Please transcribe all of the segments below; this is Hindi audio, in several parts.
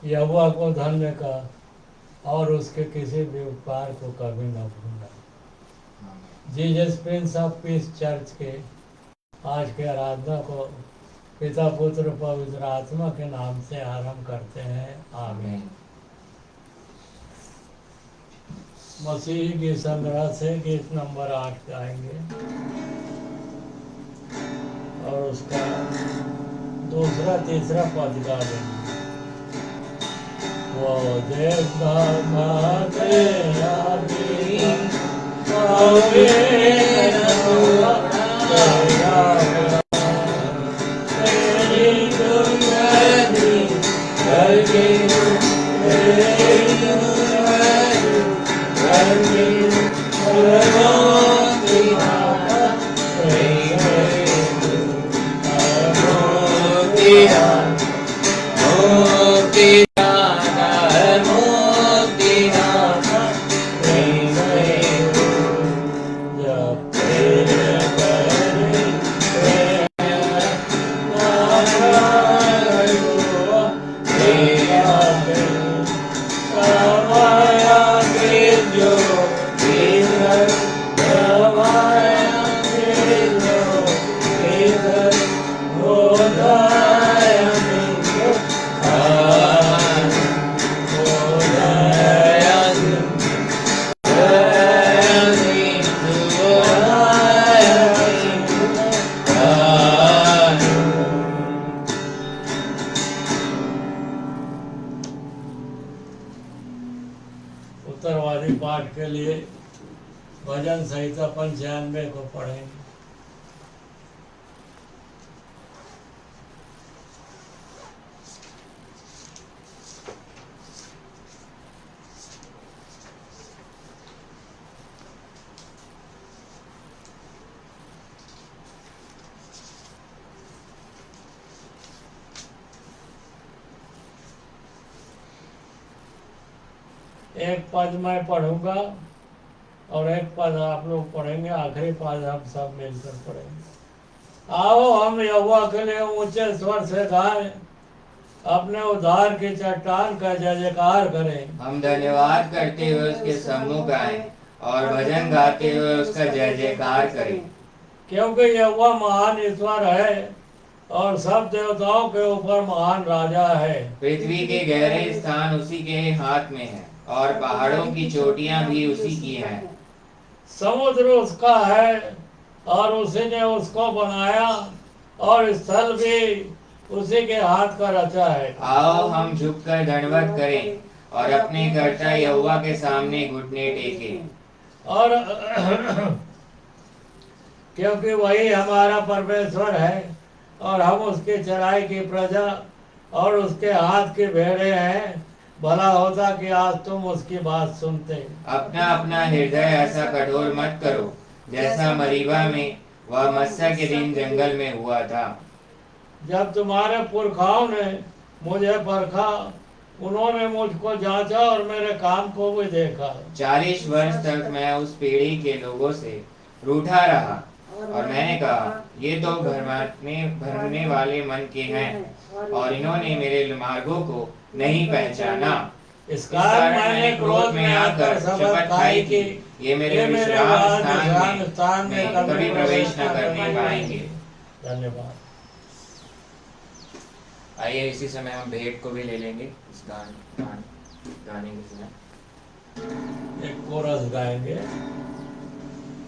यहोवा को धन्य का और उसके किसी भी उपकार को कभी न भूलना। Jesus Prince of peace church के आज के आराधना को पिता पुत्र पवित्र आत्मा के नाम से आरंभ करते हैं। आमीन। मसीही की संग्रह से गीत नंबर 8 गाएंगे और उसका दूसरा तीसरा पद गा देंगे। वो देखा खाते उत्तरवादी पाठ के लिए भजन संहिता 95 को पढ़ेंगे। एक पद मैं पढ़ूंगा और एक पद आप लोग पढ़ेंगे, आखिरी पद हम सब मिलकर पढ़ेंगे। आओ हम यहोवा के लिए ऊंचे स्वर से गाएं, अपने उद्धार की चट्टान का जय जयकार करें। हम धन्यवाद करते हुए उसके सम्मुख गाएं और भजन गाते हुए उसका जय जयकार करें। क्योंकि यहोवा महान ईश्वर है और सब देवताओं के ऊपर महान राजा है। पृथ्वी के गहरे स्थान उसी के हाथ में है और पहाड़ों की चोटियां भी उसी की हैं। समुद्र उसका है और उसी ने उसको बनाया और स्थल भी उसी के हाथ का रचा है। आओ हम झुककर दंडवत करें और अपने कर्ता यहोवा के सामने घुटने टेकें। और क्योंकि वही हमारा परमेश्वर है और हम उसकी चराई की प्रजा और उसके हाथ की भेड़े हैं, भला होता कि आज तुम उसकी बात सुनते। अपना अपना हृदय ऐसा कठोर मत करो जैसा मरीबा में वह मस्सा के दिन जंगल में हुआ था, जब तुम्हारे पुरखाओं ने मुझे परखा, उन्होंने मुझको जांचा और मेरे काम को भी देखा। 40 वर्ष तक मैं उस पीढ़ी के लोगों से रूठा रहा और मैंने कहा, ये तो भरने वाले मन के हैं और इन्होंने मेरे मार्गों को नहीं पहचाना। इस कारण मैंने क्रोध में आकर शपथ खाई कि ये मेरे विश्राम स्थान में कभी प्रवेश न करने पाएंगे। धन्यवाद। आइए इसी समय हम भेंट को भी ले लेंगे। इस गाने के समय एक कोरस गाएंगे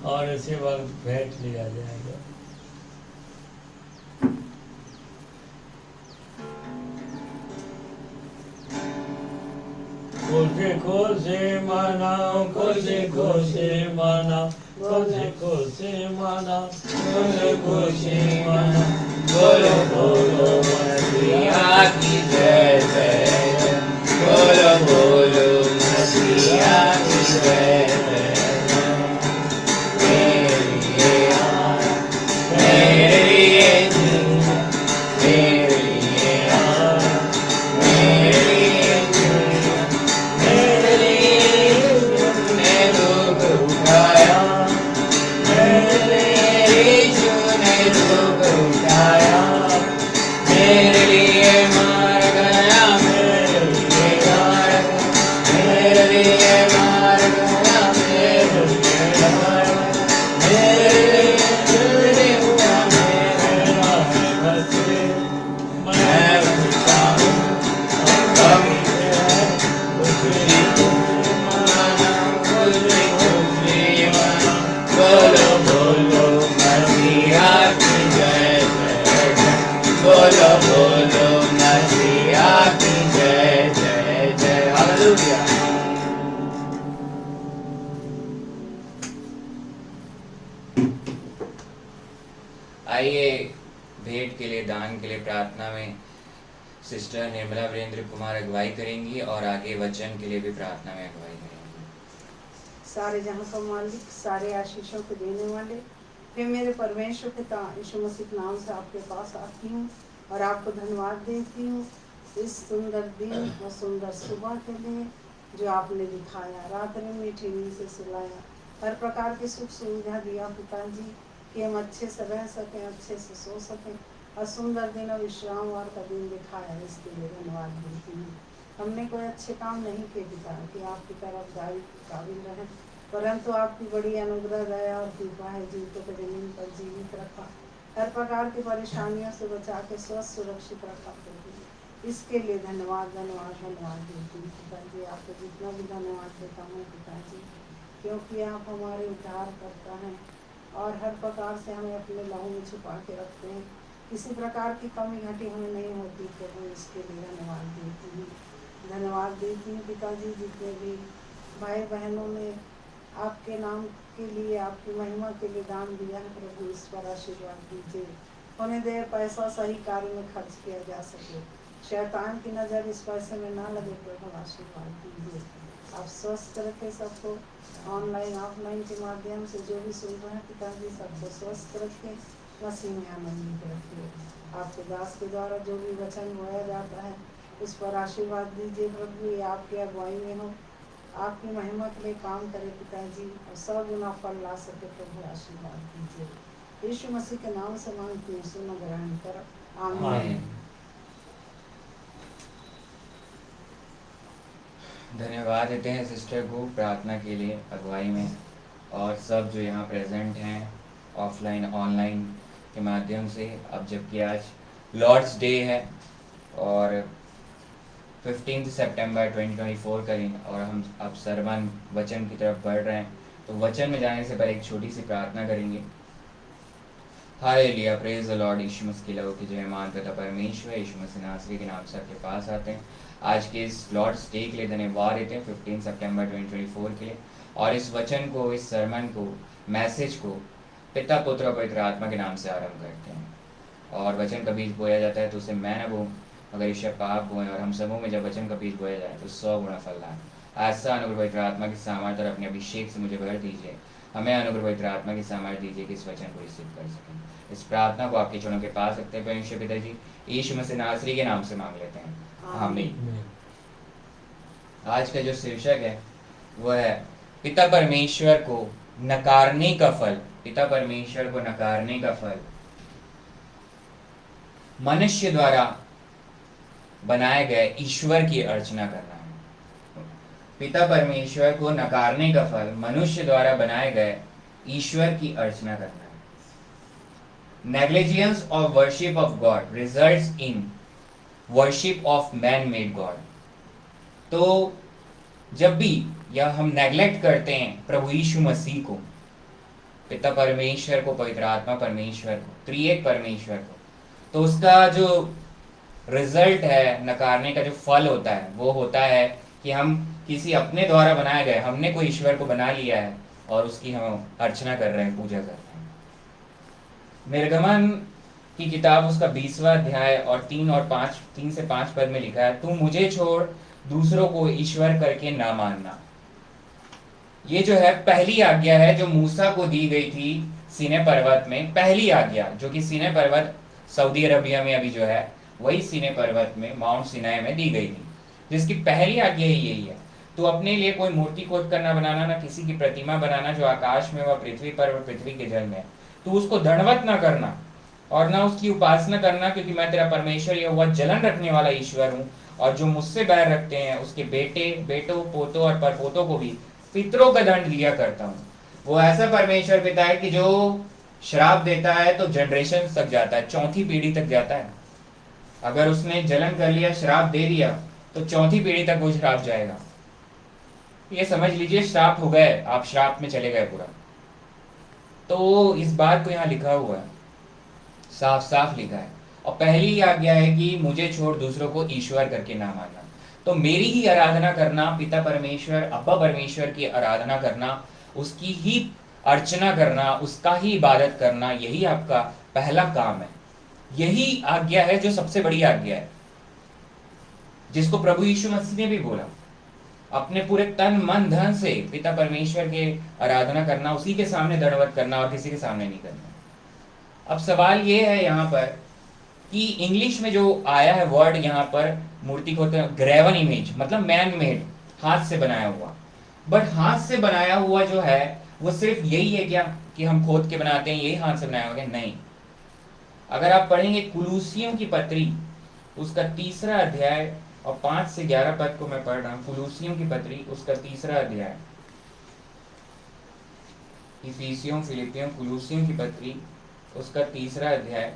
और इसी वक्त भेंट लिया जाएगा। खुशी खुशी मनाओ, खुशी खुशी मनाओ, खुशी खुशी मनाओ, खुशी खुशी मनाओ। बोलो बोलो मसीहा की जय जय, बोलो बोलो मसीहा की जय जय। मेरे लिए मेरे लिए मेरे लिए तूने दुख उठाया, मेरे लिए मार गया। प्रार्थना में सिस्टर निर्मला वीरेंद्र कुमार अगुवाई करेंगी और आगे वचन के लिए भी प्रार्थना में अगुवाई करेंगी। सारे जहां का मालिक, सारे आशीषों को देने वाले, हे मेरे परमेश्वर पिता, यीशु मसीह के नाम से आपके पास आती हूँ और आपको धन्यवाद देती हूँ इस सुंदर दिन और सुंदर सुबह के लिए जो आपने दिखाया, रात्रि में मीठी नींद से सुलाया, हर प्रकार की सुख सुविधा दिया पिताजी कि हम अच्छे से रह सकें, अच्छे से सो सकें और सुंदर दिन और विश्रामवार का दिन दिखाया, इसके लिए धन्यवाद देती हूँ। हमने कोई अच्छे काम नहीं किए पिता कि आपकी तरफ दाई काबिल रहें, परंतु आपकी बड़ी अनुग्रह दया और कृपा है जीवितों को जमीन पर जीवित रखा, हर प्रकार की परेशानियों से बचा के स्वस्थ सुरक्षित रखा प्रभु। इसके लिए धन्यवाद धन्यवाद धन्यवाद देती हूँ पिताजी। आपको जितना भी धन्यवाद देता हूँ पिताजी, क्योंकि आप हमारे उद्धार करता हैं और हर प्रकार से हमें अपने लहू में छुपा के रखते हैं, किसी प्रकार की कमी घटी हमें नहीं होती प्रभु। इसके लिए धन्यवाद देती हूँ, धन्यवाद देती हूँ पिताजी। जितने भी भाई बहनों ने आपके नाम के लिए, आपकी महिमा के लिए दान दिया है प्रभु, इस पर आशीर्वाद दीजिए। होने दे पैसा सही कार्य में खर्च किया जा सके, शैतान की नज़र इस पैसे में ना लगे प्रभु, आशीर्वाद दीजिए। आप स्वस्थ रखें सबको, ऑनलाइन ऑफलाइन के माध्यम से जो भी सुन रहे हैं पिताजी, सबको स्वस्थ रखें, मसीह में आनंदित रखिए। आपके दास के द्वारा जो भी वचन बोया जाता है उस पर आशीर्वाद दीजिए प्रभु। ये आपकी अगुवाई में हो, आपकी महिमा के लिए काम करे पिताजी और सब गुना फल ला सके प्रभु, आशीर्वाद दीजिए। यीशु मसीह के नाम से मांगती हूँ, सुनो ग्रहण कर, आमीन। धन्यवाद देते हैं सिस्टर को प्रार्थना के लिए अगुवाई में, और सब जो यहाँ प्रेजेंट हैं ऑफलाइन ऑनलाइन के माध्यम से। अब जबकि आज लॉर्ड्स डे है और 15 सितंबर 2024 का दिन, और हम अब सरमन वचन की तरफ बढ़ रहे हैं, तो वचन में जाने से पहले एक छोटी सी प्रार्थना करेंगे। Hallelujah, praise the Lord. यीशु मसीह की लहू की जय, मान पिता परमेश्वर यीशु मसीह नासरी के नाम से आपके पास आते हैं। आज के इस लॉर्ड्स डे के लिए धन्यवाद देते हैं, 15 सितंबर 2024 के लिए, और इस वचन को, इस सरमन को, मैसेज को पिता पुत्र और पवित्र आत्मा के नाम से आरंभ करते हैं। और वचन का बीज बोया जाता है तो उसे मैं न बोऊं मगर ईश्वर पाप बोएं, और हम समूह में जब वचन का बीज बोया जाए तो 100 गुना फल लाए। ऐसा अनुग्रह पवित्र आत्मा की सामर्थ्य और अपने अभिषेक से मुझे भर दीजिए। हमें अनुग्रह पवित्र आत्मा की सामर्थ्य दीजिए कि इस वचन को रिसीव कर सकें। इस प्रार्थना को आपके चरणों के पास रखते हैं परमेश्वर पिताजी, यीशु मसीह नासरी के नाम से मांग लेते हैं, आमीन। आज का जो शीर्षक है वो है पिता परमेश्वर को नकारने का फल। पिता परमेश्वर को नकारने का फल। मनुष्य द्वारा बनाए गए ईश्वर की अर्चना करना है। पिता परमेश्वर को नकारने का फल मनुष्य द्वारा बनाए गए ईश्वर की अर्चना करना है। Negligence of worship of God results in worship of man made God. तो जब भी या हम नेग्लेक्ट करते हैं प्रभु यीशु मसीह को, पिता परमेश्वर को, पवित्र आत्मा परमेश्वर को, त्रिएक परमेश्वर को, तो उसका जो रिजल्ट है, नकारने का जो फल होता है, वो होता है कि हम किसी अपने द्वारा बनाए गए, हमने कोई ईश्वर को बना लिया है और उसकी हम अर्चना कर रहे हैं, पूजा कर रहे हैं। निर्गमन की किताब उसका 20वां अध्याय और 3 से 5 पद में लिखा है, तू मुझे छोड़ दूसरों को ईश्वर करके ना मानना। ये जो है पहली आज्ञा है जो मूसा को दी गई थी सीनै पर्वत में। पहली आज्ञा जो कि सीनै पर्वत सऊदी अरबिया में अभी जो है, वही सीनै पर्वत में माउंट सिनाई में दी गई थी, जिसकी पहली आज्ञा ही यही है, तो अपने लिए कोई मूर्ति खोद करना बनाना, ना किसी की प्रतिमा बनाना जो आकाश में व पृथ्वी पर व पृथ्वी के जल में, तो उसको दंडवत ना करना और ना उसकी उपासना करना, क्योंकि मैं तेरा परमेश्वर यहोवा जलन रखने वाला ईश्वर हूँ, और जो मुझसे बैर रखते हैं उसके बेटों पोतों और परपोतों को भी पितरों का दंड दिया करता हूँ। वो ऐसा परमेश्वर पिता है कि जो श्राप देता है तो जनरेशन तक जाता है, चौथी पीढ़ी तक जाता है। अगर उसने जलन कर लिया, श्राप दे दिया, तो चौथी पीढ़ी तक वो श्राप जाएगा। ये समझ लीजिए श्राप हो गए, आप श्राप में चले गए पूरा। तो इस बात को यहाँ लिखा हुआ है, साफ साफ लिखा है। और पहली आज्ञा है कि मुझे छोड़ दूसरों को ईश्वर करके ना मानना। तो मेरी ही आराधना करना, पिता परमेश्वर, अब्बा परमेश्वर की आराधना करना, उसकी ही अर्चना करना, उसका ही इबादत करना, यही आपका पहला काम है। यही आज्ञा है जो सबसे बड़ी आज्ञा है, जिसको प्रभु यीशु मसीह ने भी बोला, अपने पूरे तन मन धन से पिता परमेश्वर के आराधना करना, उसी के सामने दंडवत करना और किसी के सामने नहीं करना। अब सवाल ये है यहाँ पर कि इंग्लिश में जो आया है वर्ड यहाँ पर मूर्ति को, ग्रेवन इमेज मतलब मैन मेड, हाथ से बनाया हुआ। बट हाथ से बनाया हुआ जो है वो सिर्फ यही है क्या कि हम खोद के बनाते हैं, यही हाथ से बनाया हुआ? नहीं। अगर आप पढ़ेंगे कुलूसियों की पत्री, उसका 3रा अध्याय और 5 से 11 पद को मैं पढ़ रहा हूं। कुलूसियों की पत्री उसका 3रा अध्याय, इफिसियों, फिलिपियों, कुलूसियों की पत्री उसका 3रा अध्याय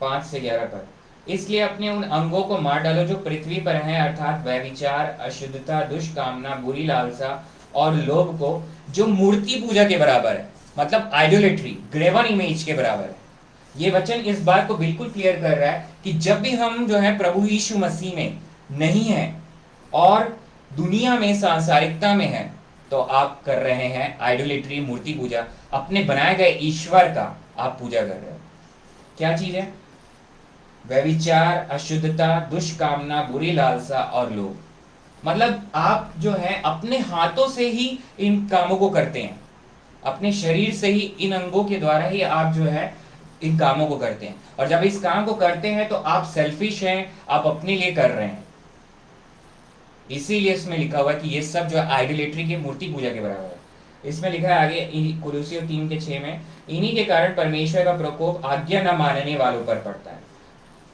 5 से 11 पद। इसलिए अपने उन अंगों को मार डालो जो पृथ्वी पर हैं, अर्थात व्यभिचार, अशुद्धता, दुष्कामना, बुरी लालसा और लोभ को, जो मूर्ति पूजा के बराबर है, मतलब आइडोलेट्री, ग्रेवन इमेज के बराबर है। ये वचन इस बात को बिल्कुल क्लियर कर रहा है कि जब भी हम जो है प्रभु यीशु मसीह में नहीं है और दुनिया में सांसारिकता में है, तो आप कर रहे हैं आइडोलेट्री, मूर्ति पूजा, अपने बनाए गए ईश्वर का आप पूजा कर रहे हो। क्या चीज है? व्यभिचार, अशुद्धता, दुष्कामना, बुरी लालसा और लोभ। मतलब आप जो है अपने हाथों से ही इन कामों को करते हैं, अपने शरीर से ही, इन अंगों के द्वारा ही आप जो है इन कामों को करते हैं। और जब इस काम को करते हैं तो आप सेल्फिश हैं, आप अपने लिए कर रहे हैं। इसीलिए इसमें लिखा हुआ है कि ये सब जो है आइडोलेट्री की, मूर्ति पूजा के बराबर है। इसमें लिखा है आगे कुलुसियों 3:6 में, इन्हीं के कारण परमेश्वर का प्रकोप आज्ञा न मानने वालों पर पड़ता है।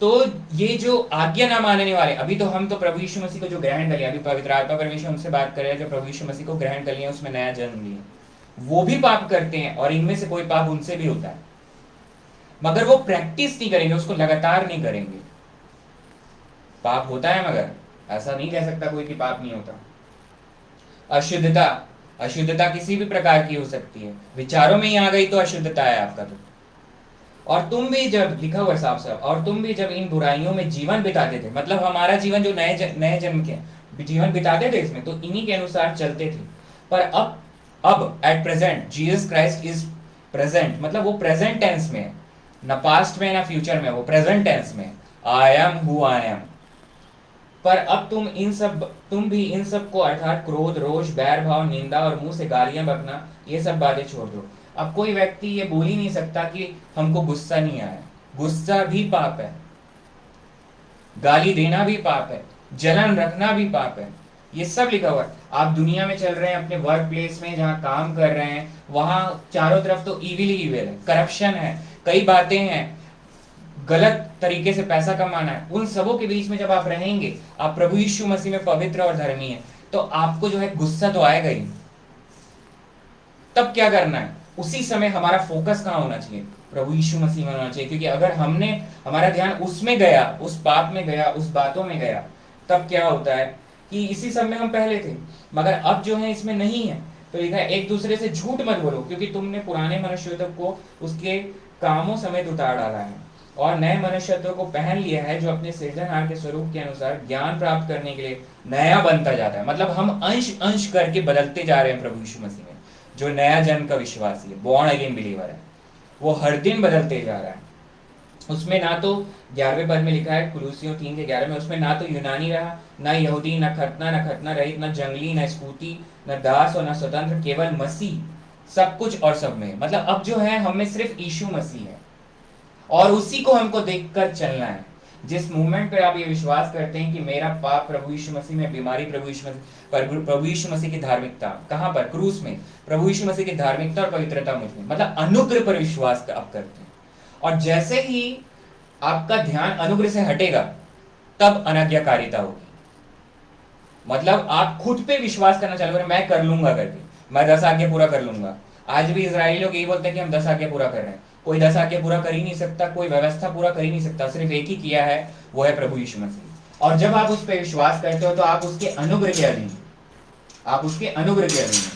तो ये जो आज्ञा ना मानने वाले, अभी तो हम तो प्रभु यीशु मसीह को जो ग्रहण कर लिया, अभी पवित्र आत्मा परमेश्वर हमसे बात कर रहे हैं, जो प्रभु यीशु मसीह को ग्रहण कर लिया, उसमें नया जन्म लिया, वो भी पाप करते हैं और इनमें से कोई पाप उनसे भी होता है, मगर वो प्रैक्टिस नहीं करेंगे, उसको लगातार नहीं करेंगे। पाप होता है मगर ऐसा नहीं कह सकता कोई कि पाप नहीं होता। अशुद्धता, अशुद्धता किसी भी प्रकार की हो सकती है, विचारों में ही आ गई तो अशुद्धता है आपका। तो और तुम भी जब, लिखा हुआ साफ साफ, और तुम भी जब इन बुराइयों में जीवन बिताते थे, मतलब हमारा जीवन जो नए जन्म के जीवन बिताते थे इसमें, तो इन्हीं के अनुसार चलते थे। पर अब at present Jesus Christ is present, मतलब वो प्रेजेंट टेंस में है, ना पास्ट में ना फ्यूचर में, वो प्रेजेंट टेंस में, I am who I am. पर अब तुम भी इन सब को, अर्थात क्रोध, रोष, बैर भाव, निंदा और मुंह से गालियां बकना, ये सब बातें छोड़ दो। अब कोई व्यक्ति ये बोल ही नहीं सकता कि हमको गुस्सा नहीं आया। गुस्सा भी पाप है, गाली देना भी पाप है, जलन रखना भी पाप है। ये सब लिखा हुआ है। आप दुनिया में चल रहे हैं, अपने वर्क प्लेस में जहां काम कर रहे हैं, वहां चारों तरफ तो इविल ही इविल है, करप्शन है, कई बातें हैं, गलत तरीके से पैसा कमाना है। उन सबों के बीच में जब आप रहेंगे, आप प्रभु यीशु मसीह में पवित्र और धर्मी है, तो आपको जो है गुस्सा तो आएगा ही। तब क्या करना है? उसी समय हमारा फोकस कहाँ होना चाहिए? प्रभु यीशु मसीह में होना चाहिए। क्योंकि अगर हमारा ध्यान उसमें गया, उस पाप में गया, उस बातों में गया, तब क्या होता है कि इसी सब में हम पहले थे, मगर अब जो है इसमें नहीं है। तो लिखा है एक दूसरे से झूठ मत बोलो, क्योंकि तुमने पुराने मनुष्यत्व को उसके कामों समेत उतार डाला है और नए मनुष्यत्व को पहन लिया है, जो अपने सृजनहार के स्वरूप के अनुसार ज्ञान प्राप्त करने के लिए नया बनता जाता है। मतलब हम अंश अंश करके बदलते जा रहे हैं प्रभु यीशु मसीह में। जो नया जन्म का विश्वासी है, बॉर्न अगेन बिलीवर है, वो हर दिन बदलते जा रहा है। उसमें ना तो 11वें पद में लिखा है कुलुसियों 3:11 में, उसमें ना तो यूनानी रहा, ना यहूदी, ना खतना रहित, ना जंगली, ना स्कूती, ना दास और ना स्वतंत्र, केवल मसीह सब कुछ और सब में। मतलब अब जो है हम में सिर्फ यीशु मसीह है और उसी को हमको देखकर चलना है। जिस मूवमेंट पे आप ये विश्वास करते हैं कि मेरा पाप प्रभु यीशु मसीह में, बीमारी प्रभु यीशु मसीह, पर प्रभु यीशु मसीह की धार्मिकता कहाँ पर? क्रूस में। प्रभु यीशु मसीह की धार्मिकता और पवित्रता मुझ में, मतलब अनुग्रह पर विश्वास आप करते हैं। और जैसे ही आपका ध्यान अनुग्रह से हटेगा, तब अनाज्ञाकारिता होगी। मतलब आप खुद पे विश्वास करना चालू करें, मैं कर लूंगा करके, मैं 10 आज्ञा पूरा कर लूंगा। आज भी इजरायली लोग यही बोलते हैं कि हम 10 आज्ञा पूरा कर रहे हैं। कोई 10 आज्ञा पूरा कर ही नहीं सकता, कोई व्यवस्था पूरा कर ही नहीं सकता। सिर्फ एक ही किया है, वो है प्रभु यीशु मसीह। और जब आप उस पर विश्वास करते हो तो आप उसके अनुग्रह के अधीन, आप उसके अनुग्रह के अधीन।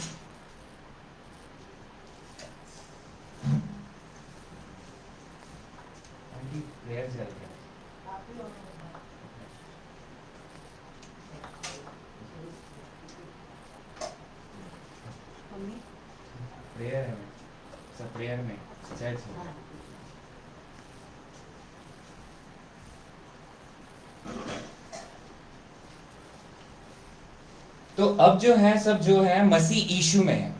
प्रेयर है, सब प्रेयर में चर्च में। तो अब जो है सब जो है मसीह यीशु में है,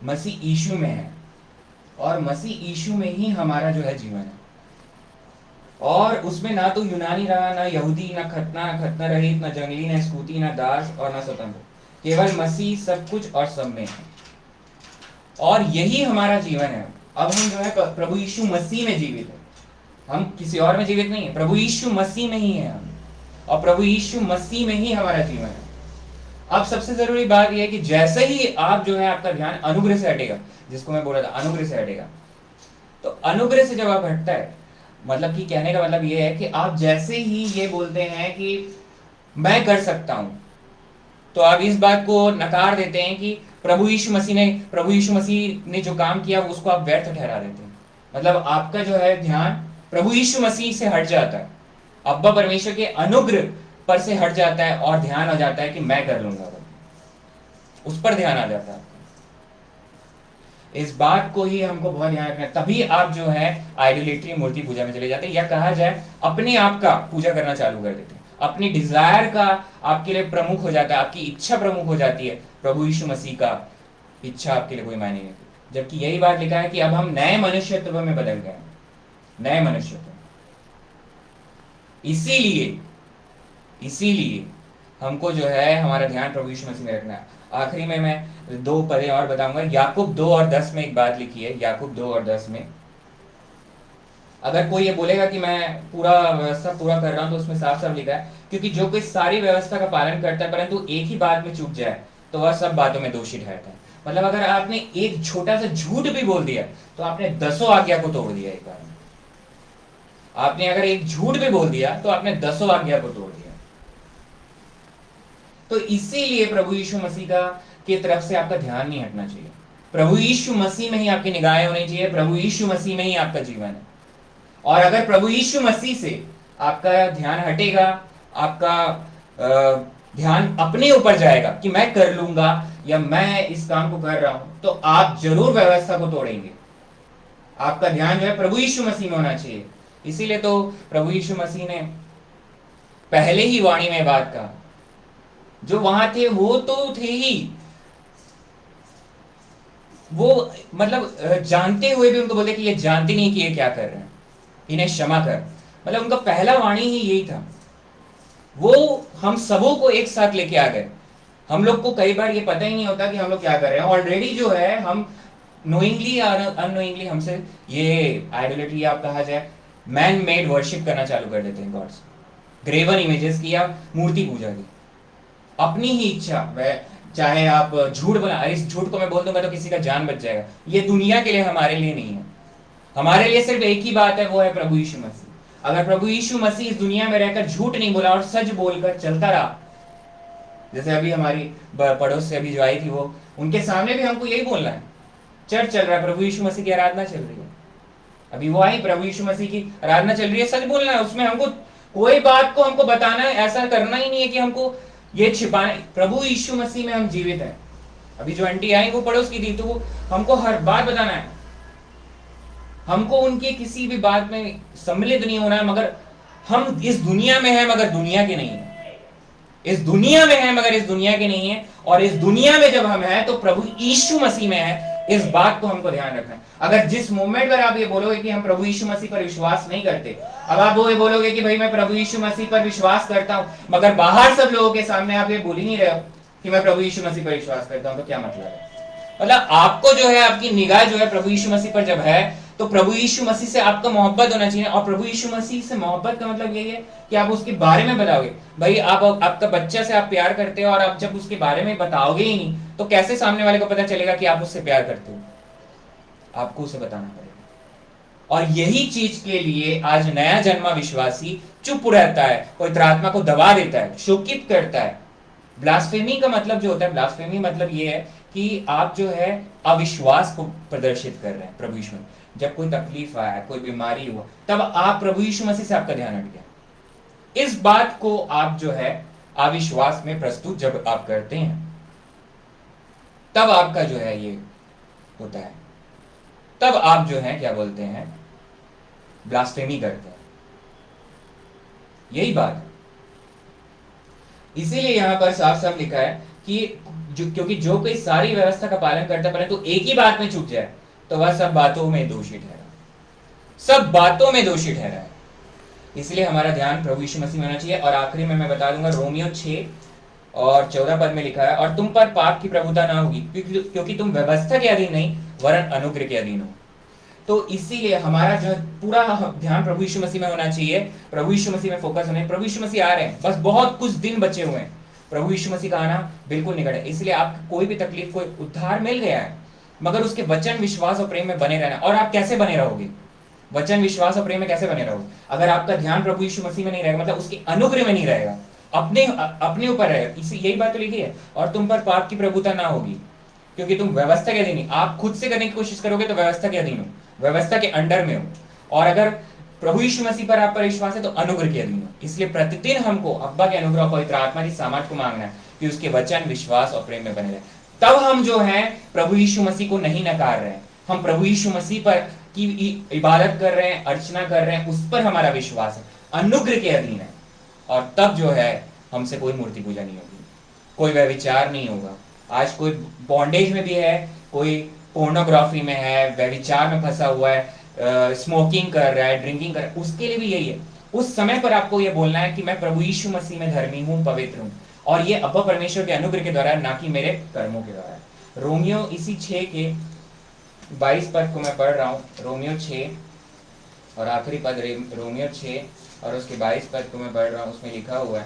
मसीह यीशु में है, और मसीह यीशु में ही हमारा जो है जीवन है। और उसमें ना तो यूनानी रहा, ना यहूदी, ना खतना रहित, ना जंगली, ना स्कूती, ना दास और ना स्वतंत्र, केवल मसीह सब कुछ और सब में है। और यही हमारा जीवन है। अब हम जो है प्रभु यीशु मसीह में जीवित है, हम किसी और में जीवित नहीं है, प्रभु यीशु मसीह में ही है हम, और प्रभु यीशु मसीह में ही हमारा जीवन है। अब सबसे जरूरी बात यह है कि जैसे ही आप जो है आपका ध्यान अनुग्रह से हटेगा, जिसको मैं बोला था अनुग्रह से हटेगा, तो अनुग्रह से जब आप हटता है, मतलब कि कहने का मतलब ये है कि आप जैसे ही ये बोलते हैं कि मैं कर सकता हूं, तो आप इस बात को नकार देते हैं कि प्रभु यीशु मसीह ने जो काम किया उसको आप व्यर्थ ठहरा देते हैं। मतलब आपका जो है ध्यान प्रभु यीशु मसीह से हट जाता है, अब्बा परमेश्वर के अनुग्रह पर से हट जाता है, और ध्यान हो जाता है कि मैं कर लूंगा, उस पर ध्यान आ जाता है। इस बात को ही हमको बहुत ध्यान रखना है, तभी आप जो है आइडोलेट्री, मूर्ति पूजा में चले जाते हैं, या कहा जाए अपने आप का पूजा करना चालू कर देते हैं। अपनी डिजायर का आपके लिए प्रमुख हो जाता है, आपकी इच्छा प्रमुख हो जाती है, प्रभु यीशु मसीह का इच्छा आपके लिए कोई मायने नहीं। जबकि यही बात लिखा है कि अब हम नए मनुष्यत्व में बदल गए, नए मनुष्यत्व। इसीलिए हमको जो है हमारा ध्यान प्रभु यीशु मसीह में रखना है। आखिरी में मैं 2 पदे और बताऊंगा। याकूब 2 और 10 में एक बात लिखी है, याकूब 2 और 10 में। अगर कोई ये बोलेगा कि मैं पूरा व्यवस्था पूरा कर रहा हूं, तो उसमें साफ साफ लिखा है, क्योंकि जो कोई सारी व्यवस्था का पालन करता है परंतु एक ही बात में चूक जाए, तो वह सब बातों में दोषी ठहरता है। मतलब अगर आपने एक छोटा सा झूठ भी बोल दिया, तो आपने 10 आज्ञा को तोड़ दिया। एक बार आपने अगर एक झूठ भी बोल दिया, तो आपने 10 आज्ञा को तोड़ दिया। तो इसीलिए प्रभु यीशु मसीह का की तरफ से आपका ध्यान नहीं हटना चाहिए। प्रभु यीशु मसीह में ही आपकी निगाहें होनी चाहिए, प्रभु यीशु मसीह में ही आपका जीवन है। और अगर प्रभु यीशु मसीह से आपका ध्यान हटेगा, आपका ध्यान अपने ऊपर जाएगा कि मैं कर लूंगा या मैं इस काम को कर रहा हूं, तो आप जरूर व्यवस्था को तोड़ेंगे। आपका ध्यान जो है प्रभु यीशु मसीह में होना चाहिए। इसीलिए तो प्रभु यीशु मसीह ने पहले ही वाणी में बात कहा, जो वहां थे वो तो थे ही, वो मतलब जानते हुए भी उनको बोले कि ये जानते नहीं कि ये क्या कर रहे हैं, इन्हें क्षमा कर। मतलब उनका पहला वाणी ही यही था। वो हम सबों को एक साथ लेके आ गए। हम लोग को कई बार ये पता ही नहीं होता कि हम लोग क्या कर रहे हैं। ऑलरेडी जो है हम नोइंगली और अननोइंगली हमसे ये आइडोलेट्री आप कहा जाए मैन मेड वर्शिप करना चालू कर देते हैं, गॉड्स, ग्रेवन इमेजेस की या मूर्ति पूजा की, अपनी ही इच्छा। वह चाहे आप झूठ बोला, इस झूठ को मैं बोल दूंगा तो किसी का जान बच जाएगा, ये दुनिया के लिए, हमारे लिए नहीं है। हमारे लिए सिर्फ एक ही बात है, वो है प्रभु यीशु मसीह। अगर प्रभु यीशु मसीह इस दुनिया में रहकर झूठ नहीं बोला और सच बोलकर चलता रहा, जैसे अभी हमारी पड़ोस से अभी जो आई थी, वो उनके सामने भी हमको यही बोलना है, चर्च चल रहा है, प्रभु यीशु मसीह की आराधना चल रही है, अभी वो आई, प्रभु यीशु मसीह की आराधना चल रही है, सच बोलना है उसमें। हमको कोई बात को हमको बताना है, ऐसा करना ही नहीं है कि हमको ये छिपाना। प्रभु यीशु मसीह में हम जीवित हैं। अभी जो आंटी आई वो पड़ोस की थी, तो वो हमको हर बात बताना है, हमको उनकी किसी भी बात में सम्मिलित नहीं होना है। मगर हम इस दुनिया में हैं मगर दुनिया के नहीं है, इस दुनिया में है मगर इस दुनिया के नहीं है। और इस दुनिया में जब हम हैं तो प्रभु यीशु मसीह में है, इस बात को हमको ध्यान रखना है। अगर जिस मोमेंट पर आप ये बोलोगे कि हम प्रभु यीशु मसीह पर विश्वास नहीं करते, अब आप वो ये बोलोगे कि भाई मैं प्रभु यीशु मसीह पर विश्वास करता हूं, मगर बाहर सब लोगों के सामने आप ये बोल ही नहीं रहे हो कि मैं प्रभु यीशु मसीह पर विश्वास करता हूं, तो क्या मतलब है? मतलब आपको जो है आपकी निगाह जो है प्रभु यीशु मसीह पर जब है, तो प्रभु यीशु मसीह से आपका मोहब्बत होना चाहिए। और प्रभु यीशु मसीह से मोहब्बत का मतलब यही है कि आप उसके बारे में बताओगे। भाई आप आपका बच्चा से आप प्यार करते हो और आप जब उसके बारे में बताओगे ही नहीं, तो कैसे सामने वाले को पता चलेगा कि आप उससे प्यार करते हो? आपको उसे बताना पड़ेगा। और यही चीज के लिए आज नया जन्मा विश्वासी चुप रहता है, पवित्र आत्मा को दबा देता है, शोकित करता है। ब्लास्फेमी का मतलब जो होता है, ब्लास्फेमी मतलब ये है कि आप जो है अविश्वास को प्रदर्शित कर रहे हैं प्रभु यीशु में। जब कोई तकलीफ आया, कोई बीमारी हुआ, तब आप प्रभु यीशु मसीह से आपका ध्यान हट गया। इस बात को आप जो है अविश्वास में प्रस्तुत जब आप करते हैं, तब आपका जो है ये होता है, तब आप जो है क्या बोलते हैं, ब्लास्फेमी करते हैं। यही बात है। इसीलिए यहां पर साफ साफ लिखा है क्योंकि जो कोई सारी व्यवस्था का पालन करता है परंतु एक ही बात में चूक जाए तो वह सब बातों में दोषी ठहरा, सब बातों में दोषी ठहरा है। इसलिए हमारा ध्यान प्रभु यीशु मसीह में होना चाहिए। और आखिरी में मैं बता दूंगा, रोमियो 6 और 14 पद में लिखा है, और तुम पर पाप की प्रभुता ना होगी क्योंकि तुम व्यवस्था के अधीन नहीं वरन अनुग्रह के अधीन हो। तो इसीलिए हमारा जो पूरा ध्यान प्रभु यीशु मसीह में होना चाहिए, प्रभु यीशु मसीह में फोकस होना है। प्रभु यीशु मसीह आ रहे हैं, बस बहुत कुछ दिन बचे हुए हैं, प्रभु यीशु मसीह का आना बिल्कुल निकट है। इसलिए आपको कोई भी तकलीफ, कोई उद्धार मिल गया है, मगर उसके वचन, विश्वास और प्रेम में बने रहना। और आप कैसे बने रहोगे? वचन, विश्वास और प्रेम में कैसे बने रहोगे? अगर आपका ध्यान प्रभु यीशु मसीह में नहीं रहेगा, मतलब उसके अनुग्रह में नहीं रहेगा, अपने ऊपर रहेगा। इसी यही बात तो लिखी है, और तुम पर पाप की प्रभुता ना होगी क्योंकि तुम व्यवस्था के अधीन। आप खुद से करने की कोशिश करोगे तो व्यवस्था के अधीन हो, व्यवस्था के अंडर में हो। और अगर प्रभु यीशु मसीह पर आप पर विश्वास है तो अनुग्रह के अधीन हो। इसलिए प्रतिदिन हमको अब्बा के अनुग्रह, पवित्र आत्मा की सामर्थ्य को मांगना है कि उसके वचन, विश्वास और प्रेम में बने रहे। तब हम जो है प्रभु यीशु मसीह को नहीं नकार रहे हैं, हम प्रभु यीशु मसीह पर की इबादत कर रहे हैं, अर्चना कर रहे हैं, उस पर हमारा विश्वास है, अनुग्रह के अधीन है। और तब जो है हमसे कोई मूर्ति पूजा नहीं होगी, कोई व्यभिचार नहीं होगा। आज कोई बॉन्डेज में भी है, कोई पोर्नोग्राफी में है, व्यभिचार में फंसा हुआ है, स्मोकिंग कर रहा है, ड्रिंकिंग कर रहा है, उसके लिए भी यही है। उस समय पर आपको यह बोलना है कि मैं प्रभु यीशु मसीह में धर्मी हूं, पवित्र हूं, और ये अब्बा परमेश्वर के अनुग्रह के द्वारा, ना कि मेरे कर्मों के द्वारा। रोमियो इसी 6 के 22 पद को मैं पढ़ रहा हूं, रोमियो 6 और आखिरी पद रोमियो 6 और उसके 22 पद को मैं पढ़ रहा हूं। उसमें लिखा हुआ है,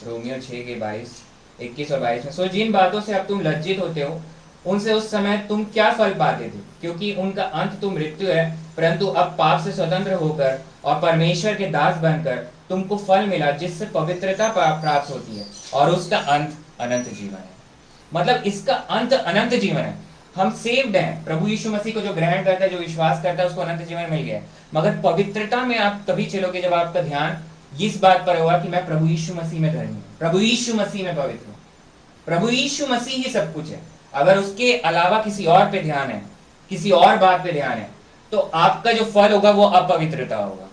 रोमियो 6 के 21 और 22 में, सो जिन बातों से अब तुम लज्जित होते हो उनसे उस समय तुम क्या फल पाते थे, क्योंकि उनका अंत तो मृत्यु है। परंतु अब पाप से स्वतंत्र होकर और परमेश्वर के दास बनकर तुमको फल मिला जिससे पवित्रता प्राप्त होती है, और उसका अंत अनंत जीवन है। मतलब इसका अंत अनंत जीवन है। हम सेव्ड हैं, प्रभु यीशु मसीह को जो ग्रहण करता है, जो विश्वास करता है, उसको अनंत जीवन मिल गया है। मगर पवित्रता में आप तभी चलोगे जब आपका ध्यान इस बात पर होगा कि मैं प्रभु यीशु मसीह में धर्मी हूं, प्रभु यीशु मसीह में पवित्र हूं, प्रभु यीशु मसीह ही सब कुछ है। अगर उसके अलावा किसी और पे ध्यान है, किसी और बात पे ध्यान है, तो आपका जो फल होगा वो अपवित्रता होगा,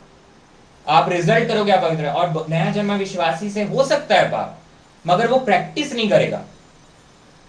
आप रिजल्ट करोगे अपवित्र। और नया जन्मा विश्वासी से हो सकता है पाप, मगर वो प्रैक्टिस नहीं करेगा,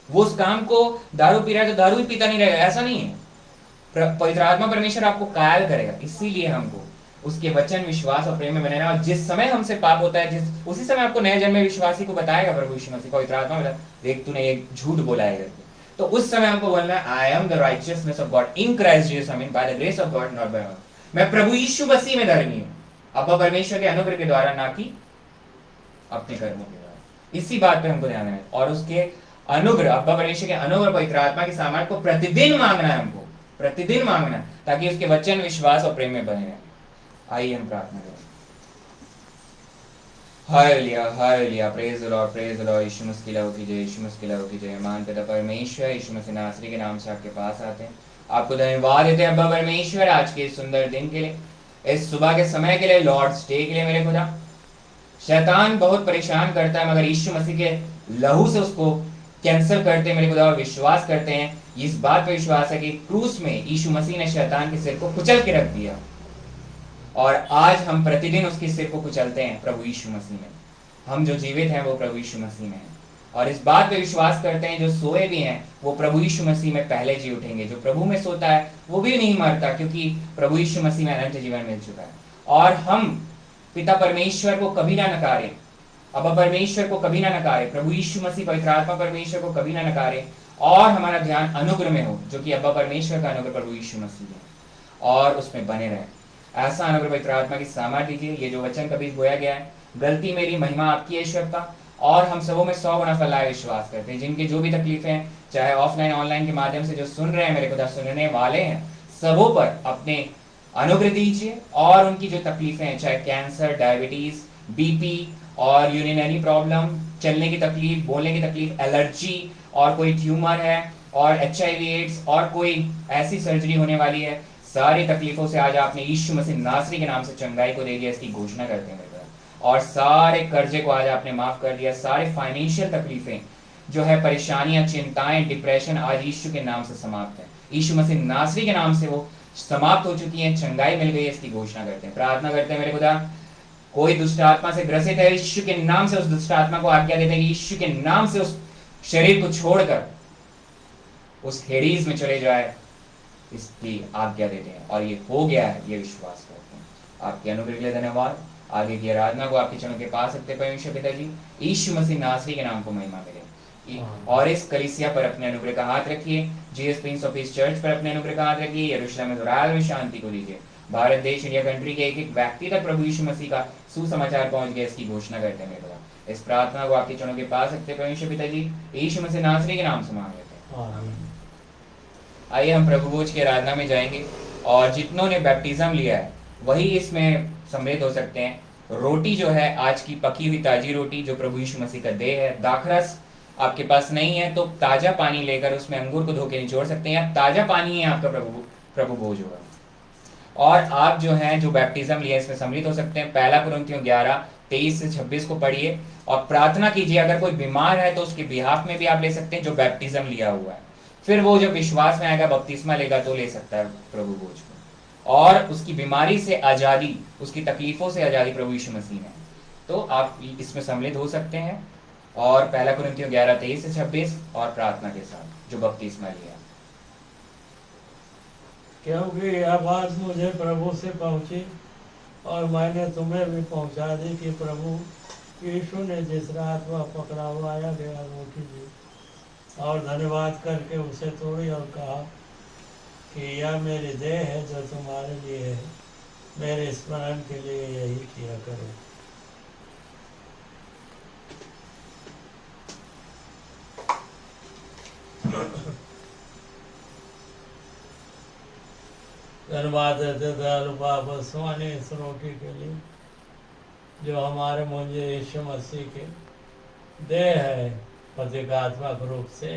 वो उस काम को, दारू पी रहा है तो दारू ही पीता नहीं रहेगा, ऐसा नहीं है। पवित्र आत्मा परमेश्वर आपको कायल करेगा। इसीलिए हमको उसके वचन, विश्वास और प्रेम में बने रहना। और जिस समय हमसे पाप होता है, उसी समय आपको नए जन्मे विश्वासी को बताएगा प्रभु यीशु मसीह, पवित्र आत्मा में, देख तूने एक झूठ बोला है करके, तो उस समय हमको बोलना है, I am the righteousness of God in Christ Jesus, I mean by the grace of God, not by मैं प्रभु यीशु मसीह में धर्मी हूं, अब्बा परमेश्वर के अनुग्रह के द्वारा, ना कि अपने कर्मों के द्वारा। इसी बात पे हमको ध्यान है। और उसके अनुग्रह, अब्बा परमेश्वर के अनुग्रह, पवित्र आत्मा की सामर्थ्य को प्रतिदिन मांगना है, हमको प्रतिदिन मांगना है, ताकि उसके वचन, विश्वास और प्रेम में बने रहें। आइए हम प्रार्थना करें। Hallelujah, hallelujah, praise the Lord, praise the Lord. यीशु मसीह की लहू की जय, यीशु मसीह की लहू की जय। मान पिता परमेश्वर, यीशु मसीह नासरी के नाम से आपके पास आते हैं, आपको धन्यवाद देते हैं अब्बा परमेश्वर आज के सुंदर दिन के लिए, इस सुबह के समय के लिए, लॉर्ड्स डे के लिए। मेरे खुदा, शैतान बहुत परेशान करता है, मगर यीशु मसीह के लहू से उसको कैंसिल करते हैं मेरे खुदा, और विश्वास करते हैं, इस बात पर विश्वास है कि क्रूस में यीशु मसीह ने शैतान के सिर को कुचल के रख दिया, और आज हम प्रतिदिन उसके सिर को कुचलते हैं प्रभु यीशु मसीह में। हम जो जीवित हैं वो प्रभु यीशु मसीह में हैं, और इस बात पे विश्वास करते हैं जो सोए भी हैं वो प्रभु यीशु मसीह में पहले जी उठेंगे। जो प्रभु में सोता है वो भी नहीं मरता, क्योंकि प्रभु यीशु मसीह में अनंत जीवन मिल चुका है। और हम पिता परमेश्वर को कभी ना नकारें, अब्बा परमेश्वर को कभी ना नकारें, प्रभु यीशु मसीह, पवित्र आत्मा परमेश्वर को कभी ना नकारें, और हमारा ध्यान अनुग्रह में हो, जो कि अब्बा परमेश्वर का अनुग्रह प्रभु यीशु मसीह है, और उसमें बने रहें। ऐसा अनुग्रह पवित्र आत्मा की सामर्थ्य दीजिए। ये जो वचन कभी बोया गया है, गलती मेरी, महिमा आपकी है ईश्वर का, और हम सबों में 100 गुना फलाए विश्वास करते हैं। जिनके जो भी तकलीफें हैं, चाहे ऑफलाइन ऑनलाइन के माध्यम से जो सुन रहे हैं, मेरे खुदा सुनने वाले हैं, सबों पर अपने अनुग्रह दीजिए। और उनकी जो तकलीफें हैं, चाहे कैंसर, डायबिटीज, बीपी और यूरिनरी प्रॉब्लम, चलने की तकलीफ, बोलने की तकलीफ, एलर्जी, और कोई ट्यूमर है, और HIV एड्स, और कोई ऐसी सर्जरी होने वाली है, सारी तकलीफों से आज आपने यीशु मसीह नासरी के नाम से चंगाई को दे दिया, इसकी घोषणा करते हैं मेरे भाई। और सारे कर्जे को आज आपने माफ कर दिया, सारे फाइनेंशियल तकलीफें जो है, परेशानियां, चिंताएं, डिप्रेशन, आज यीशु के नाम से समाप्त है। यीशु मसीह नासरी के नाम से वो समाप्त हो चुकी हैं, चंगाई मिल गई है, इसकी घोषणा करते हैं। प्रार्थना करते हैं मेरे खुदा, कोई दुष्ट आत्मा से ग्रसित है, यीशु के नाम से उस दुष्ट आत्मा को आज्ञा देते हैं कि यीशु के नाम से उस शरीर को छोड़कर उस हेडीज में चले जाए, इसकी आज्ञा देते हैं। और ये हो गया है, ये विश्वास करते हैं। आपके अनुग्रह के लिए धन्यवाद। आगे की आराधना को आपके चरणों के पास रखते परमेश्वर पिता जी, यीशु मसीह नासरी के नाम को महिमा मिले। और इस कलीसिया पर अपने अनुग्रह का हाथ रखिए, जीसस प्रिंस ऑफ इस चर्च पर अपने अनुग्रह का हाथ रखिए, यरूशलेम में दोराल में शांति को दीजिए। भारत देश, इंडिया कंट्री के एक एक व्यक्ति तक प्रभु यीशु मसीह का सुसमाचार पहुंच गया, इसकी घोषणा करते हैं मेरे। इस प्रार्थना को आपके चरणों के पास रखते परमेश्वर पिता जी, यीशु मसीह नासरी के नाम से मांग लेते हैं। आइए हम प्रभु भोज की आराधना में जाएंगे, और जितनों ने बैप्टिज्म लिया है वही इसमें सम्मिलित हो सकते हैं। रोटी जो है आज की पकी हुई ताजी रोटी जो प्रभु यीशु मसीह का देह है। दाखरस आपके पास नहीं है तो ताजा पानी लेकर उसमें अंगूर को धोके निचोड़ सकते हैं, या ताजा पानी ही आपका प्रभु भोज होगा। और आप जो हैं जो बैप्टिज्म लिया इसमें सम्मिलित हो सकते हैं। पहला कुरिन्थियों 11:23 से 26 को पढ़िए और प्रार्थना कीजिए। अगर कोई बीमार है तो उसके बिहाफ में भी आप ले सकते हैं जो बैप्टिज्म लिया हुआ है। फिर वो जब विश्वास में आएगा, बपतिस्मा लेगा, तो ले सकता है प्रभु भोज को। और उसकी बीमारी से आजादी, उसकी तकलीफों से आजादी प्रभु यीशु मसीह ने, तो आप इसमें सम्मिलित हो सकते हैं। और पहला कुरिन्थियों 11:23 से 26 और प्रार्थना के साथ जो बपतिस्मा लिया। क्योंकि यह बात मुझे प्रभु से पहुंची और मैंने तुम्हें भी पहुंचा दी कि प्रभु यीशु ने जिस रात वह पकड़ा हुआ आया गया रोटी दी और धन्यवाद करके उसे तोड़ी और कहा कि यह मेरी देह है जो तुम्हारे लिए है, मेरे स्मरण के लिए यही किया करो। धन्यवाद देते दयालु बाबा स्वामी इस रोटी के लिए जो हमारे मुझे यीशु मसीह के देह है। प्रतीकात्मक रूप से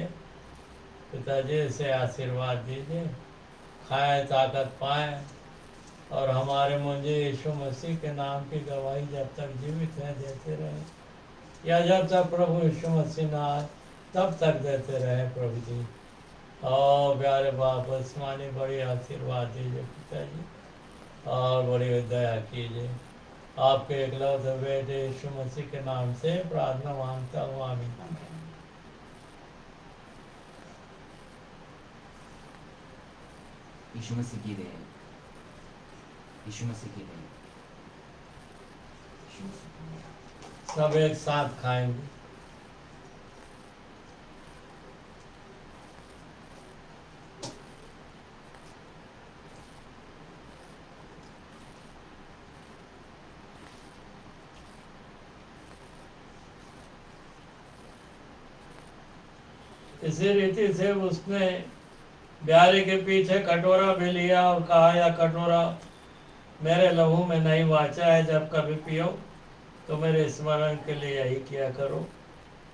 पिताजी से आशीर्वाद दीजिए, खाएं, ताकत पाएं और हमारे मुझे यीशु मसीह के नाम की गवाही जब तक जीवित है देते रहें, या जब तक प्रभु यीशु मसीह ना आए तब तक देते रहे प्रभु जी। और प्यारे वापस माने बड़ी आशीर्वाद दीजिए पिताजी और बड़ी दया कीजिए। आपके एकलौते बेटे यीशु मसीह के नाम से प्रार्थना मांगता हूँ, आमीन। यीशु मसीह की देह, यीशु मसीह की देह, यीशु मसीह की देह। सब एक साथ खाएंगे। इसी रीति से उसने ब्यारे के पीछे कटोरा भी लिया और कहा, यह कटोरा मेरे लहू में नहीं वाचा है, जब कभी पियो तो मेरे स्मरण के लिए यही किया करो।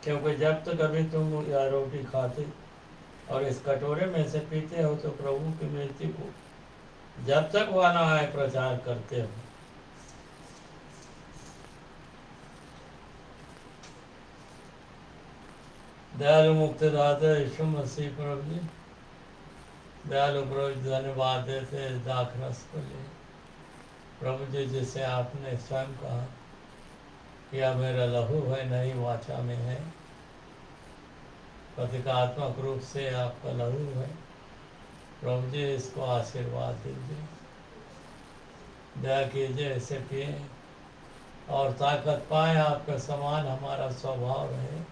क्योंकि जब तक कभी तुम यह रोटी खाते और इस कटोरे में से पीते हो तो प्रभु की मृत्यु को जब तक वह न आए प्रचार करते हो। दयालु मुक्तिदाता यीशु मसीह प्रभु जी, दयालु प्रभु जी, धन्यवाद देते दाखरस को ले प्रभु जी, जिसे आपने स्वयं कहा कि यह मेरा लहू है, नई वाचा में है। प्रतीकात्मक रूप से आपका लहू है प्रभु जी, इसको आशीर्वाद दीजिए, दया कीजिए, इसे पिए और ताकत पाए। आपका समान हमारा स्वभाव रहे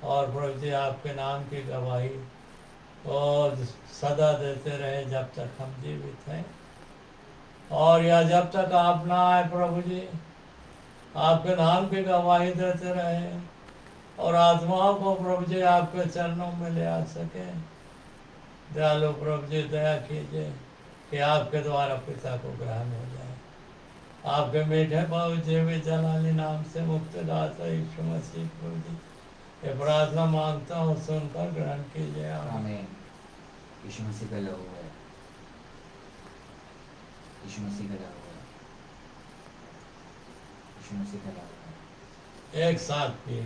और प्रभु जी आपके नाम की गवाही और सदा देते रहे जब तक हम जीवित हैं। और या जब तक आप ना आए प्रभु जी, आपके नाम की गवाही देते रहे और आत्माओं को प्रभु जी आपके चरणों में ले आ सके। दयालु प्रभु जी, दया कीजिए कि आपके द्वारा पिता को ग्रहण हो जाए। आपके मीठे भाव जीवी जलाली नाम से मुक्तिदाता यीशु मसीह प्रभु जी, ये प्रार्थना मांगता हूँ, सुनकर ग्रहण कीजिए। आमीन। यीशु मसीह का लहू है, यीशु मसीह का लहू है, यीशु मसीह का लहू है। एक साथ पिए।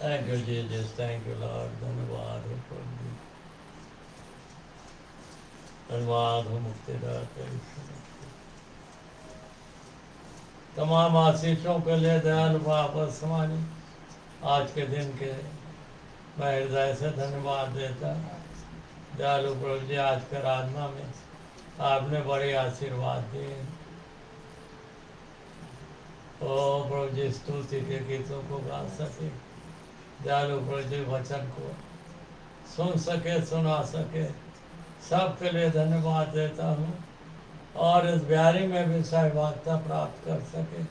Thank you Jesus, thank you Lord, धन्यवाद हो प्रभु जी। धन्यवाद हो मुक्तिदाता यीशु मसीह। तमाम आशीषों के लिए दयालु बाबा समानी आज के दिन के मैं हृदय से धन्यवाद देता। दयालु प्रभु जी आज के आराधना में आपने बड़े आशीर्वाद दिए। ओ प्रभु जी स्तुति के गीतों को गा सके, दयालु प्रभु जी वचन को सुन सके, सुना सके, सबके लिए धन्यवाद देता हूँ और इस ब्यारी में भी सहभागिता प्राप्त कर सके।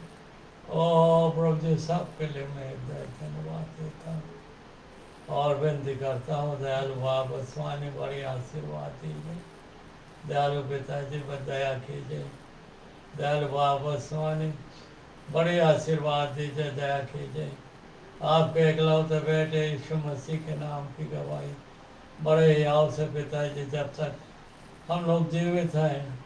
ओ प्रभु जी सबके लिए मैं हृदय धन्यवाद देता हूँ और विनती करता हूँ दयालु बाबा स्वामी बड़ी आशीर्वाद दीजिए। दयालु पिताजी पर दया कीजिए। दयालु बाबा स्वामी बड़ी आशीर्वाद दीजिए, दया कीजिए। आपके इकलौते बेटे यीशु मसीह के नाम की गवाही बड़े याव से पिताजी जब तक हम लोग जीवित हैं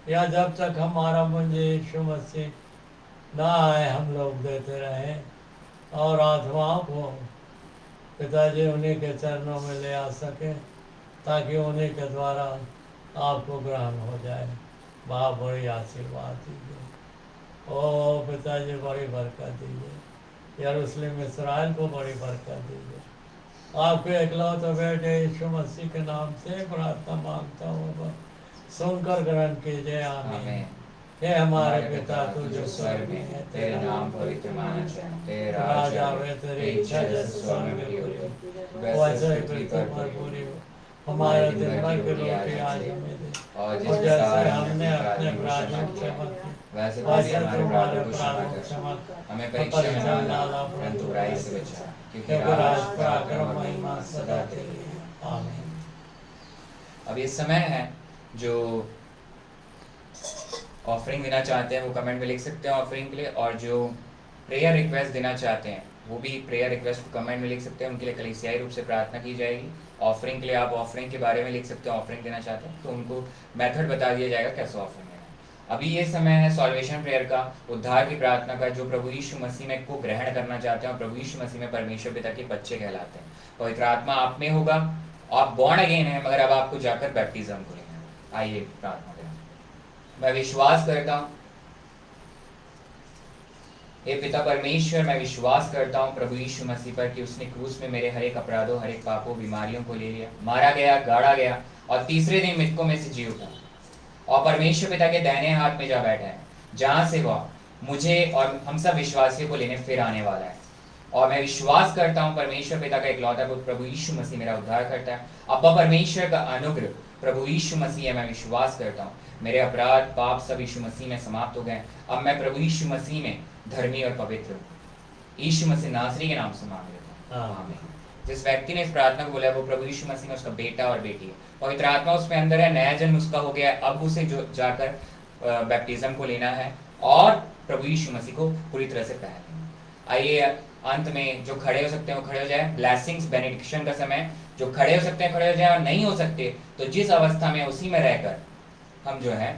या जब तक हमारा मुझे यीशु मसीह ना आए हम लोग देते रहें और आत्माओं को पिताजी उन्हीं के चरणों में ले आ सके ताकि उन्हीं के द्वारा आपको ग्रहण हो जाए। वहाँ बड़ी आशीर्वाद दीजिए। ओ पिताजी बड़ी बरकत दीजिए। यरूशलेम इस्राएल को बड़ी बरकत दीजिए। आपके इकलौते बेटे यीशु मसीह के नाम से प्रार्थना मांगता हूँ, सुनकर ग्रहण कीजिए। आमीन। हे हमारे पिता तू जो स्वर्ग में है, तेरा नाम पवित्र माना जाए, तेरा राज आवे, तेरी इच्छा जैसे स्वर्ग में पूरी हो वैसे ही पृथ्वी पर पूरी हो। हमारे दिन भर की रोटी आज हमें दे और जैसे हमने अपने अपराधियों को क्षमा किया वैसे वैसे हमारे तुम्हारे अपराधों को क्षमा क्षमा कर। कर। हमें परीक्षा में न डाला परंतु बुराई से बचा, क्योंकि राज पराक्रम और महिमा सदा तेरी है। आमीन। अब ये समय है जो ऑफरिंग देना चाहते हैं वो कमेंट में लिख सकते हैं ऑफरिंग के लिए, और जो प्रेयर रिक्वेस्ट देना चाहते हैं वो भी प्रेयर रिक्वेस्ट को कमेंट में लिख सकते हैं। उनके लिए कलीसियाई रूप से प्रार्थना की जाएगी। ऑफरिंग के लिए आप ऑफरिंग के बारे में लिख सकते हैं, ऑफरिंग देना चाहते हैं तो उनको मेथड बता दिया जाएगा कैसे ऑफरिंग देना है। अभी ये समय है सॉल्वेशन प्रेयर का, उद्धार की प्रार्थना का, जो प्रभु यीशु मसीह में को ग्रहण करना चाहते हैं और प्रभु यीशु मसीह में परमेश्वर पिता के बच्चे कहलाते हैं। पवित्र आत्मा आप में होगा, आप बॉर्न अगेन है, मगर अब आपको जाकर बैप्टिज्म को लेना है। आइए प्रार्थना करें। मैं विश्वास करता हूँ हे पिता परमेश्वर, मैं विश्वास करता हूँ प्रभु यीशु मसीह पर कि उसने क्रूस में मेरे हर एक अपराधों, हर एक पापों, बीमारियों को ले लिया, मारा गया, गाड़ा गया और तीसरे दिन मृतकों में से जी उठा और परमेश्वर पिता के दाहिने हाथ में जा बैठा है, जहां से वह मुझे और हम सब विश्वासियों को लेने फिर आने वाला है। और मैं विश्वास करता हूँ परमेश्वर पिता का इकलौता पुत्र प्रभु यीशु मसीह मेरा उद्धार करता है। अब्बा परमेश्वर का अनुग्रह प्रभु यीशु मसीह है। मैं विश्वास करता हूँ मेरे अपराध, पाप सब यीशु मसीह में समाप्त हो गए। अब मैं प्रभु यीशु मसीह में धर्मी और पवित्र हूँ। यीशु मसीह नासरी के नाम से मांग लेता हूँ, आमीन। जिस व्यक्ति ने इस प्रार्थना को बोला वो प्रभु यीशु मसीह में उसका बेटा और बेटी है। पवित्र आत्मा उसमें अंदर है, नया जन्म उसका हो गया है। अब उसे जो जाकर बैप्टिज्म को लेना है और प्रभु यीशु मसीह को पूरी तरह से पहनना। आइए अंत में जो खड़े हो सकते हैं वो खड़े हो जाए। ब्लेसिंग्स बेनिडिक्शन का समय, जो खड़े हो सकते हैं खड़े हो जाए, और नहीं हो सकते तो जिस अवस्था में उसी में रहकर हम जो है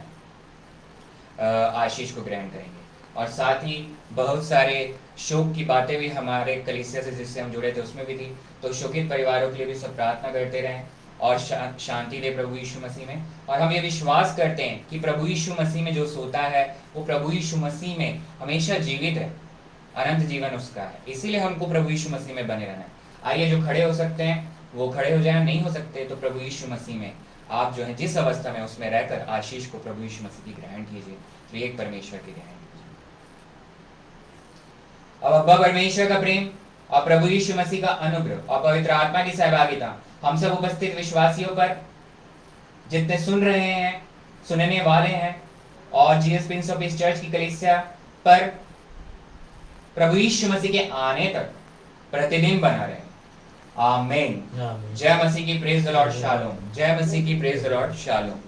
आशीष को ग्रहण करेंगे। और साथ ही बहुत सारे शोक की बातें भी हमारे कलीसिया से जिससे हम जुड़े थे उसमें भी थी, तो शोकित परिवारों के लिए भी सब प्रार्थना करते रहें और शांति दे प्रभु यीशु मसीह में। और हम ये विश्वास करते हैं कि प्रभु यीशु मसीह में जो सोता है वो प्रभु यीशु मसीह में हमेशा जीवित है, अनंत जीवन उसका है, इसीलिए हमको प्रभु यीशु मसीह में बने रहना है। आइए जो खड़े हो सकते हैं वो खड़े हो जाए, नहीं हो सकते तो प्रभु यीशु मसीह में आप जो है जिस अवस्था में उसमें रहकर आशीष को प्रभु यीशु मसीह की ग्रहण कीजिए, तो एक परमेश्वर की ग्रहण कीजिए। अब अब्बा परमेश्वर का प्रेम और प्रभु यीशु मसीह का अनुग्रह और पवित्र आत्मा की सहभागिता हम सब उपस्थित विश्वासियों पर, जितने सुन रहे हैं, सुनने वाले हैं, और GS Prince of peace church की कलीसिया पर प्रभु यीशु मसीह के आने तक प्रतिदिन बना रहे। आमीन। जय मसीह की, प्रेज द लॉर्ड, शालोम। जय मसीह की, प्रेज द लॉर्ड, शालोम।